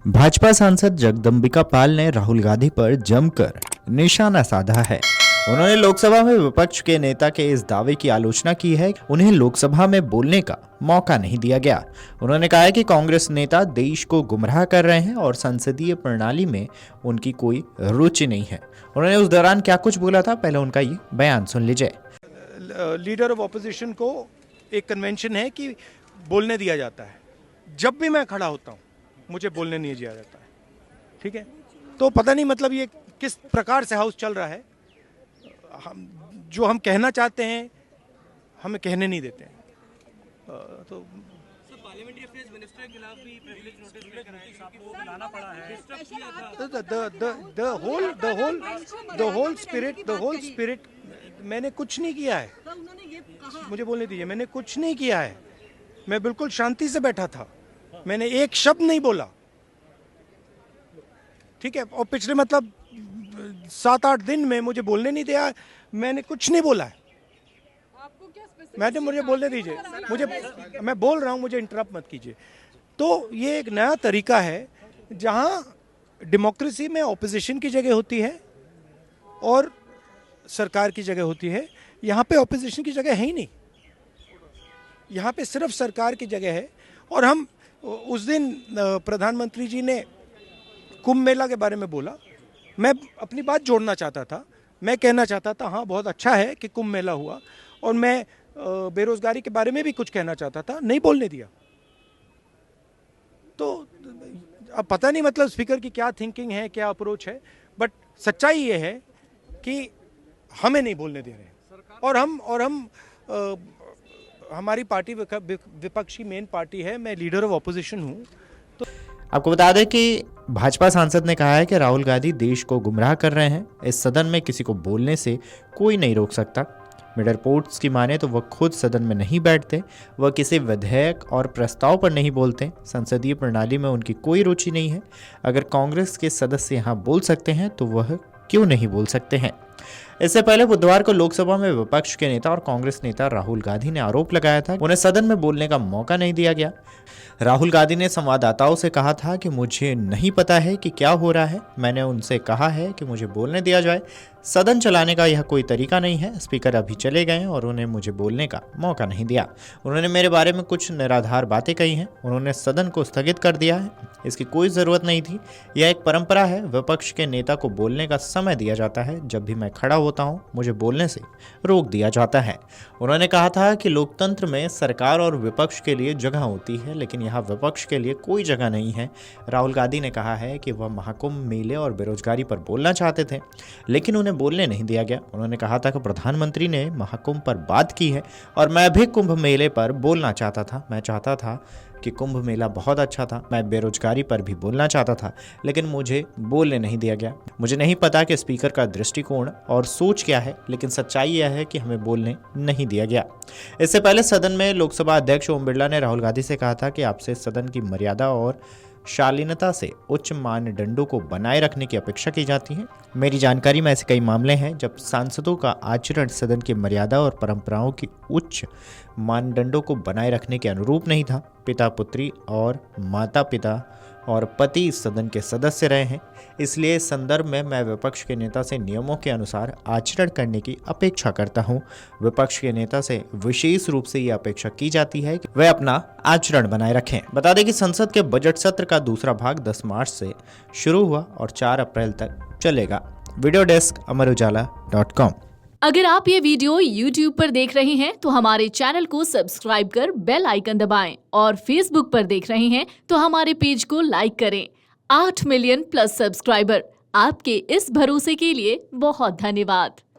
भाजपा सांसद जगदम्बिका पाल ने राहुल गांधी पर जमकर निशाना साधा है। उन्होंने लोकसभा में विपक्ष के नेता के इस दावे की आलोचना की है कि उन्हें लोकसभा में बोलने का मौका नहीं दिया गया। उन्होंने कहा है कि कांग्रेस नेता देश को गुमराह कर रहे हैं और संसदीय प्रणाली में उनकी कोई रुचि नहीं है। उन्होंने उस दौरान क्या कुछ बोला था, पहले उनका ये बयान सुन लीजिए। लीडर ऑफ ऑपोजिशन को एक कन्वेंशन है कि बोलने दिया जाता है। जब भी मैं खड़ा होता हूँ मुझे बोलने नहीं दिया जाता है। ठीक है, तो पता नहीं मतलब ये किस प्रकार से हाउस चल रहा है। जो हम कहना चाहते हैं हमें कहने नहीं देते हैं। तो पार्लियामेंट्री अफेयर्स मिनिस्टर के खिलाफ भी प्रिविलेज नोटिस लेकर आए, आपको बुलाना पड़ा है। द होल स्पिरिट मैंने कुछ नहीं किया है। मुझे बोलने दीजिए, मैंने कुछ नहीं किया है। मैं बिल्कुल शांति से बैठा था, मैंने एक शब्द नहीं बोला। ठीक है, और पिछले मतलब 7-8 दिन में मुझे बोलने नहीं दिया, मैंने कुछ नहीं बोला है। मैंने मुझे बोलने दीजिए, मैं बोल रहा हूं, मुझे इंटरप्ट मत कीजिए। तो ये एक नया तरीका है जहां डेमोक्रेसी में ऑपोजिशन की जगह होती है और सरकार की जगह होती है। यहाँ पे ऑपोजिशन की जगह है ही नहीं, यहाँ पे सिर्फ सरकार की जगह है। और हम उस दिन प्रधानमंत्री जी ने कुंभ मेला के बारे में बोला, मैं अपनी बात जोड़ना चाहता था। मैं कहना चाहता था हाँ बहुत अच्छा है कि कुंभ मेला हुआ, और मैं बेरोजगारी के बारे में भी कुछ कहना चाहता था, नहीं बोलने दिया। तो अब पता नहीं मतलब स्पीकर की क्या थिंकिंग है, क्या अप्रोच है, बट सच्चाई ये है कि हमें नहीं बोलने दे रहे हैं। और हम हमारी पार्टी विपक्ष की मेन पार्टी है, मैं लीडर ऑफ ऑपोजिशन हूँ। तो आपको बता दें कि भाजपा सांसद ने कहा है कि राहुल गांधी देश को गुमराह कर रहे हैं। इस सदन में किसी को बोलने से कोई नहीं रोक सकता। मीडिया रिपोर्ट्स की माने तो वह खुद सदन में नहीं बैठते, वह किसी विधेयक और प्रस्ताव पर नहीं बोलते। संसदीय प्रणाली में उनकी कोई रुचि नहीं है। अगर कांग्रेस के सदस्य यहाँ बोल सकते हैं तो वह क्यों नहीं बोल सकते हैं। इससे पहले बुधवार को लोकसभा में विपक्ष के नेता और कांग्रेस नेता राहुल गांधी ने आरोप लगाया था उन्हें सदन में बोलने का मौका नहीं दिया गया। राहुल गांधी ने संवाददाताओं से कहा था कि मुझे नहीं पता है कि क्या हो रहा है, मैंने उनसे कहा है कि मुझे बोलने दिया जाए। सदन चलाने का यह कोई तरीका नहीं है। स्पीकर अभी चले गए और उन्हें मुझे बोलने का मौका नहीं दिया। उन्होंने मेरे बारे में कुछ निराधार बातें कही हैं। उन्होंने सदन को स्थगित कर दिया है, इसकी कोई ज़रूरत नहीं थी। यह एक परंपरा है, विपक्ष के नेता को बोलने का समय दिया जाता है। जब भी मैं खड़ा होता हूँ मुझे बोलने से रोक दिया जाता है। उन्होंने कहा था कि लोकतंत्र में सरकार और विपक्ष के लिए जगह होती है, लेकिन यहाँ विपक्ष के लिए कोई जगह नहीं है। राहुल गांधी ने कहा है कि वह महाकुंभ मेले और बेरोजगारी पर बोलना चाहते थे, लेकिन उन्हें बोलने नहीं दिया गया। उन्होंने कहा था कि प्रधानमंत्री ने महाकुंभ पर बात की है और मैं भी कुंभ मेले पर बोलना चाहता था। मैं चाहता था कि कुंभ मेला बहुत अच्छा था। मैं बेरोजगारी पर भी बोलना चाहता था, लेकिन मुझे बोलने नहीं दिया गया। मुझे नहीं पता कि स्पीकर का दृष्टिकोण और सोच क्या है, लेकिन सच्चाई यह है कि हमें बोलने नहीं दिया गया। इससे पहले सदन में लोकसभा अध्यक्ष ओम बिरला ने राहुल गांधी से कहा था कि आपसे सदन की मर्यादा और शालीनता से उच्च मानदंडों को बनाए रखने की अपेक्षा की जाती है। मेरी जानकारी में ऐसे कई मामले हैं जब सांसदों का आचरण सदन की मर्यादा और परंपराओं की उच्च मानदंडों को बनाए रखने के अनुरूप नहीं था। पिता पुत्री और माता पिता और पति इस सदन के सदस्य रहे हैं, इसलिए इस संदर्भ में मैं विपक्ष के नेता से नियमों के अनुसार आचरण करने की अपेक्षा करता हूं। विपक्ष के नेता से विशेष रूप से ये अपेक्षा की जाती है कि वे अपना आचरण बनाए रखें। बता दें कि संसद के बजट सत्र का दूसरा भाग 10 मार्च से शुरू हुआ और 4 अप्रैल तक चलेगा। वीडियो डेस्क अमरउजाला.com। अगर आप ये वीडियो YouTube पर देख रहे हैं तो हमारे चैनल को सब्सक्राइब कर बेल आइकन दबाएं, और Facebook पर देख रहे हैं तो हमारे पेज को लाइक करें। 8 मिलियन प्लस सब्सक्राइबर, आपके इस भरोसे के लिए बहुत धन्यवाद।